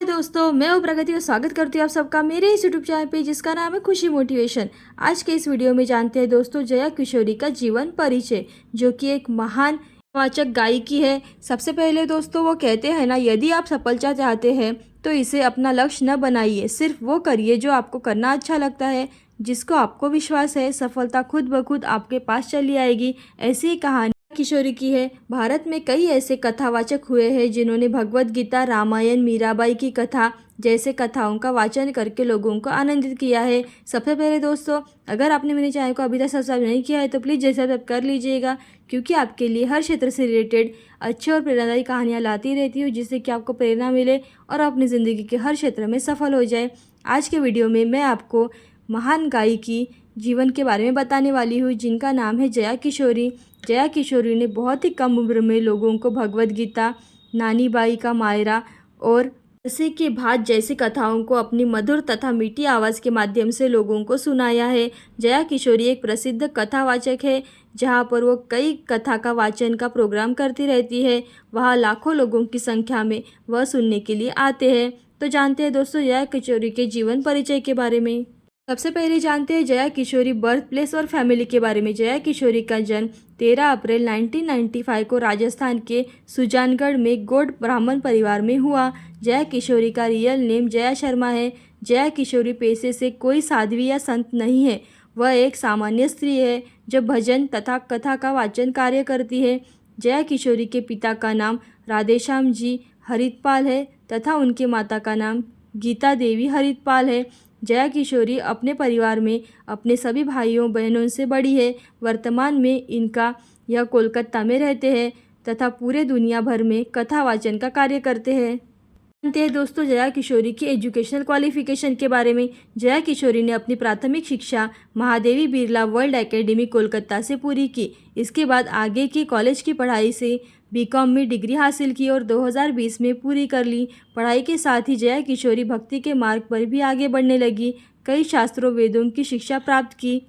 दोस्तों, मैं हूँ प्रगति और स्वागत करती हूँ आप सबका मेरे इस यूट्यूब चैनल पे जिसका नाम है खुशी मोटिवेशन। आज के इस वीडियो में जानते हैं दोस्तों जया किशोरी का जीवन परिचय, जो कि एक महान वाचक गायिकी है। सबसे पहले दोस्तों वो कहते हैं ना, यदि आप सफलता चाहते हैं तो इसे अपना लक्ष्य न बनाइए, सिर्फ वो करिए जो आपको करना अच्छा लगता है, जिसको आपको विश्वास है सफलता खुद ब खुद आपके पास चली आएगी। ऐसी ही कहानी किशोरी की है। भारत में कई ऐसे कथावाचक हुए हैं जिन्होंने भगवत गीता, रामायण, मीराबाई की कथा जैसे कथाओं का वाचन करके लोगों को आनंदित किया है। सबसे पहले दोस्तों, अगर आपने मेरे चैनल को अभी तक सब्सक्राइब नहीं किया है तो प्लीज़ जैसे सब्सक्राइब कर लीजिएगा, क्योंकि आपके लिए हर क्षेत्र से रिलेटेड अच्छी और प्रेरणादायी कहानियाँ लाती रहती हूँ, जिससे कि आपको प्रेरणा मिले और अपनी ज़िंदगी के हर क्षेत्र में सफल हो जाए। आज के वीडियो में मैं आपको महान गायिकी जीवन के बारे में बताने वाली हूँ, जिनका नाम है जया किशोरी। जया किशोरी ने बहुत ही कम उम्र में लोगों को भगवत गीता, नानी बाई का मायरा और रस्सी की भात जैसी कथाओं को अपनी मधुर तथा मीठी आवाज़ के माध्यम से लोगों को सुनाया है। जया किशोरी एक प्रसिद्ध कथावाचक है, जहाँ पर वो कई कथा का वाचन का प्रोग्राम करती रहती है। वहाँ लाखों लोगों की संख्या में वह सुनने के लिए आते हैं। तो जानते हैं दोस्तों जया किशोरी के जीवन परिचय के बारे में। सबसे पहले जानते हैं जया किशोरी बर्थ प्लेस और फैमिली के बारे में। जया किशोरी का जन्म 13 अप्रैल 1995 को राजस्थान के सुजानगढ़ में गौड़ ब्राह्मण परिवार में हुआ। जया किशोरी का रियल नेम जया शर्मा है। जया किशोरी पेशे से कोई साध्वी या संत नहीं है, वह एक सामान्य स्त्री है जो भजन तथा कथा का वाचन कार्य करती है। जया किशोरी के पिता का नाम राधेश्याम जी हरितपाल है तथा उनके माता का नाम गीता देवी हरितपाल है। जया किशोरी अपने परिवार में अपने सभी भाइयों बहनों से बड़ी है। वर्तमान में इनका यह कोलकाता में रहते हैं तथा पूरे दुनिया भर में कथा वाचन का कार्य करते हैं। जानते हैं दोस्तों जया किशोरी की एजुकेशनल क्वालिफिकेशन के बारे में। जया किशोरी ने अपनी प्राथमिक शिक्षा महादेवी बिरला वर्ल्ड एकेडमी कोलकाता से पूरी की। इसके बाद आगे की कॉलेज की पढ़ाई से बीकॉम में डिग्री हासिल की और 2020 में पूरी कर ली। पढ़ाई के साथ ही जया किशोरी भक्ति के मार्ग पर भी आगे बढ़ने लगी, कई शास्त्रों वेदों की शिक्षा प्राप्त की।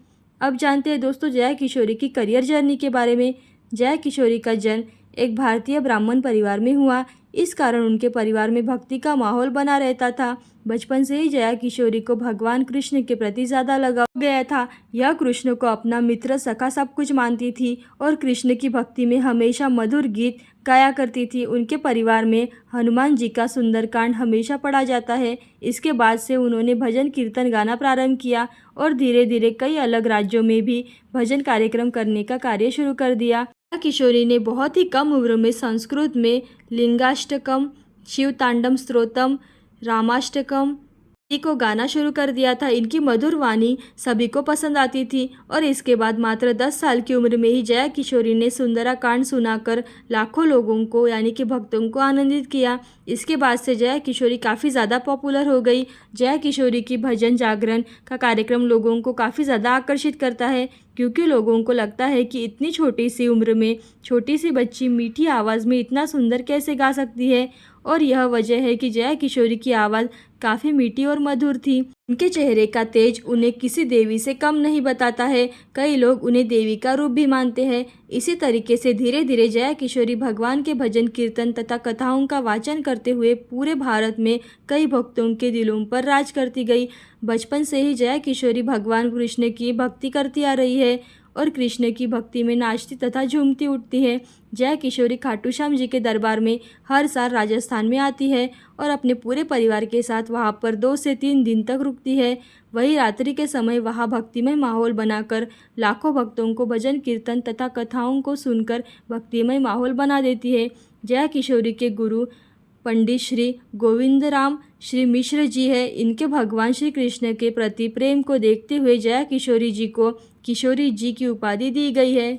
अब जानते हैं दोस्तों जया किशोरी की करियर जर्नी के बारे में। जया किशोरी का जन्म एक भारतीय ब्राह्मण परिवार में हुआ, इस कारण उनके परिवार में भक्ति का माहौल बना रहता था। बचपन से ही जया किशोरी को भगवान कृष्ण के प्रति ज़्यादा लगाव गया था। यह कृष्ण को अपना मित्र सखा सब कुछ मानती थी और कृष्ण की भक्ति में हमेशा मधुर गीत गाया करती थी। उनके परिवार में हनुमान जी का सुंदरकांड हमेशा पढ़ा जाता है। इसके बाद से उन्होंने भजन कीर्तन गाना प्रारंभ किया और धीरे धीरे कई अलग राज्यों में भी भजन कार्यक्रम करने का कार्य शुरू कर दिया। जया किशोरी ने बहुत ही कम उम्र में संस्कृत में लिंगाष्टकम, शिव तांडव स्तोत्रम, रामाष्टकम को गाना शुरू कर दिया था। इनकी मधुर वाणी सभी को पसंद आती थी और इसके बाद मात्र 10 साल की उम्र में ही जया किशोरी ने सुंदराकांड सुनाकर लाखों लोगों को यानी कि भक्तों को आनंदित किया। इसके बाद से जया किशोरी काफ़ी ज़्यादा पॉपुलर हो गई। जया किशोरी की भजन जागरण का कार्यक्रम लोगों को काफ़ी ज़्यादा आकर्षित करता है, क्योंकि लोगों को लगता है कि इतनी छोटी सी उम्र में छोटी सी बच्ची मीठी आवाज़ में इतना सुंदर कैसे गा सकती है। और यह वजह है कि जया किशोरी की आवाज़ काफ़ी मीठी और मधुर थी। उनके चेहरे का तेज उन्हें किसी देवी से कम नहीं बताता है। कई लोग उन्हें देवी का रूप भी मानते हैं। इसी तरीके से धीरे धीरे जया किशोरी भगवान के भजन कीर्तन तथा कथाओं का वाचन करते हुए पूरे भारत में कई भक्तों के दिलों पर राज करती गई। बचपन से ही जया किशोरी भगवान कृष्ण की भक्ति करती आ रही है और कृष्ण की भक्ति में नाचती तथा झूमती उठती है। जया किशोरी खाटू श्याम जी के दरबार में हर साल राजस्थान में आती है और अपने पूरे परिवार के साथ वहां पर 2 से 3 दिन तक रुकती है। वही रात्रि के समय वहां भक्तिमय माहौल बनाकर लाखों भक्तों को भजन कीर्तन तथा कथाओं को सुनकर भक्तिमय माहौल बना देती है। जया किशोरी के गुरु पंडित श्री गोविंदराम श्री मिश्र जी है। इनके भगवान श्री कृष्ण के प्रति प्रेम को देखते हुए जया किशोरी जी को किशोरी जी की उपाधि दी गई है।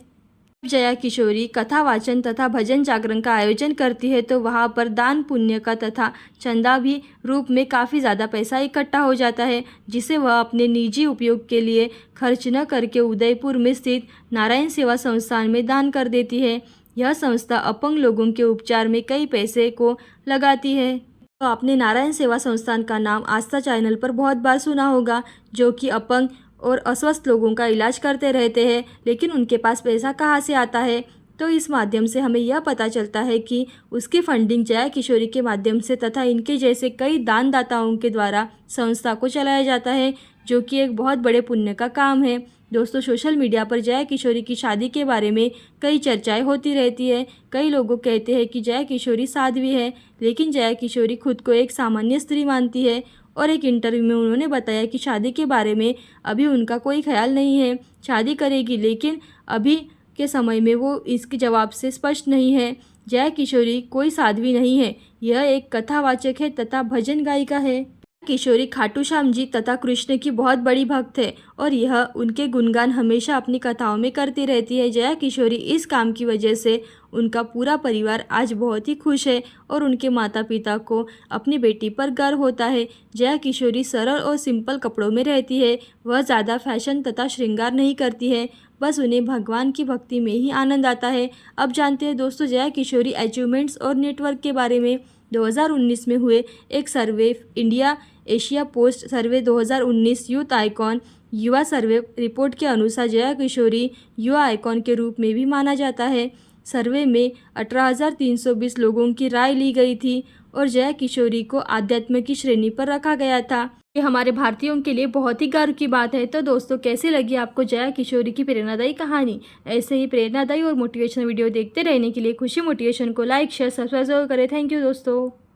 जया किशोरी कथा वाचन तथा भजन जागरण का आयोजन करती है तो वहाँ पर दान पुण्य का तथा चंदा भी रूप में काफ़ी ज़्यादा पैसा इकट्ठा हो जाता है, जिसे वह अपने निजी उपयोग के लिए खर्च न करके उदयपुर में स्थित नारायण सेवा संस्थान में दान कर देती है। यह संस्था अपंग लोगों के उपचार में कई पैसे को लगाती है। तो आपने नारायण सेवा संस्थान का नाम आस्था चैनल पर बहुत बार सुना होगा, जो कि अपंग और अस्वस्थ लोगों का इलाज करते रहते हैं, लेकिन उनके पास पैसा कहाँ से आता है। तो इस माध्यम से हमें यह पता चलता है कि उसकी फंडिंग जया किशोरी के माध्यम से तथा इनके जैसे कई दानदाताओं के द्वारा संस्था को चलाया जाता है, जो कि एक बहुत बड़े पुण्य का काम है। दोस्तों, सोशल मीडिया पर जया किशोरी की शादी के बारे में कई चर्चाएं होती रहती है। कई लोगों कहते हैं कि जया किशोरी साध्वी है, लेकिन जया किशोरी खुद को एक सामान्य स्त्री मानती है और एक इंटरव्यू में उन्होंने बताया कि शादी के बारे में अभी उनका कोई ख्याल नहीं है, शादी करेगी, लेकिन अभी के समय में वो इसके जवाब से स्पष्ट नहीं है। जया किशोरी कोई साध्वी नहीं है, यह एक कथावाचक है तथा भजन गायिका है। किशोरी खाटू श्याम जी तथा कृष्ण की बहुत बड़ी भक्त है और यह उनके गुणगान हमेशा अपनी कथाओं में करती रहती है। जया किशोरी इस काम की वजह से उनका पूरा परिवार आज बहुत ही खुश है और उनके माता पिता को अपनी बेटी पर गर्व होता है। जया किशोरी सरल और सिंपल कपड़ों में रहती है, वह ज़्यादा फैशन तथा श्रृंगार नहीं करती है, बस उन्हें भगवान की भक्ति में ही आनंद आता है। अब जानते हैं दोस्तों जया किशोरी अचीवमेंट्स और नेटवर्क के बारे में। 2019 में हुए एक सर्वे इंडिया एशिया पोस्ट सर्वे 2019 यूथ आइकॉन युवा सर्वे रिपोर्ट के अनुसार जया किशोरी युवा आइकॉन के रूप में भी माना जाता है। सर्वे में 18,320 लोगों की राय ली गई थी और जया किशोरी को आध्यात्म की श्रेणी पर रखा गया था। ये हमारे भारतीयों के लिए बहुत ही गर्व की बात है। तो दोस्तों, कैसी लगी आपको जया किशोरी की प्रेरणादायी कहानी? ऐसे ही प्रेरणादायी और मोटिवेशनल वीडियो देखते रहने के लिए खुशी मोटिवेशन को लाइक शेयर सब्सक्राइब करें। थैंक यू दोस्तों।